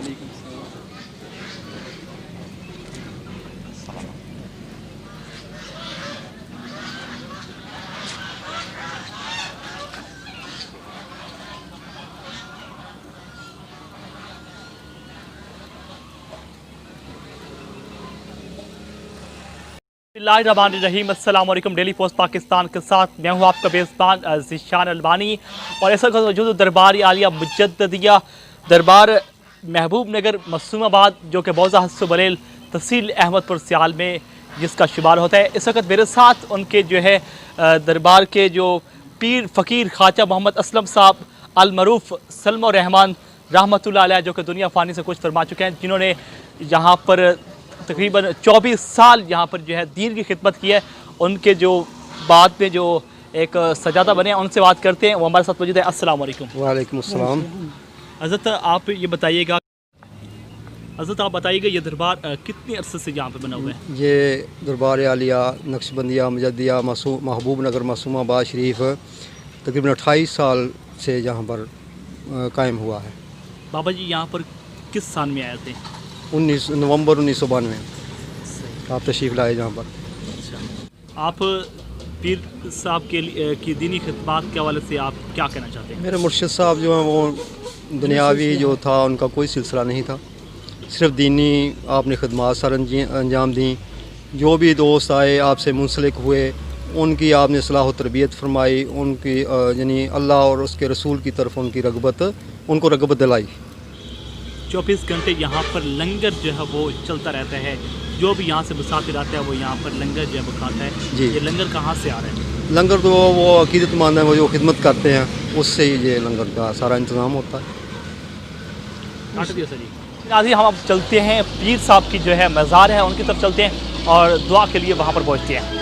रहीम अस्सलाम वालेकुम। Daily post Pakistan के साथ मैं हूँ आपका बेज़बान ज़ीशान अलबानी और ऐसा मौजूद दरबार आलिया मुजद्दिया दरबार महबूब नगर मसूमाबाद जो कि बौज़ा हस्सो बरेल तहसील अहमदपुर सियाल में जिसका शुमार होता है। इस वक्त मेरे साथ उनके जो है दरबार के जो पीर फ़कीर ख्वाजा मोहम्मद असलम साहब अलमरूफ सल्मो रहमान रहमतुल्लाह अलैह जो कि दुनिया फ़ानी से कुछ फरमा चुके हैं, जिन्होंने यहाँ पर तकरीबन 24 साल यहाँ पर जो है दीन की खिदमत की है। उनके जो बाद में जो एक सजादा बने हैं उनसे बात करते हैं। वो हमारे साथ मौजूद है। अस्सलाम वालेकुम। वालेकुम अस्सलाम। हज़रत आप ये बताइएगा, ये दरबार कितने अरसे से यहाँ पे बना हुआ है? ये दरबार आलिया नक्शबंदिया मुजद्दिया महबूब नगर मासूमाबाद शरीफ तकरीबन 28 साल से यहाँ पर कायम हुआ है। बाबा जी यहाँ पर किस साल में आए थे? 19 नवंबर 1992 आप तशरीफ़ लाए जहाँ पर। अच्छा, आप पीर साहब के लिए की दीनी खिदमत के हवाले से आप क्या कहना चाहते हैं? मेरे मुर्शिद साहब जो हैं वो दुनियावी जो था उनका कोई सिलसिला नहीं था, सिर्फ दीनी आपने खिदमत सर अंजाम दी। जो भी दोस्त आए आपसे मुंसलिक हुए उनकी आपने सलाह व तरबियत फरमाई, उनकी यानी अल्लाह और उसके रसूल की तरफ उनकी उनको रगबत दिलाई। 24 घंटे यहाँ पर लंगर जो है वो चलता रहता है। जो भी यहाँ से मुसाफिर आता है वो यहाँ पर लंगर जो है वो खाता है जी। ये लंगर कहाँ से आ रहा है? लंगर तो वो अकीदतमंद है, वो जो खिदमत करते हैं उससे ही ये लंगर का सारा इंतज़ाम होता है। नाज़रीन, हम अब चलते हैं पीर साहब की जो है मज़ार है उनकी तरफ चलते हैं और दुआ के लिए वहाँ पर पहुँचते हैं।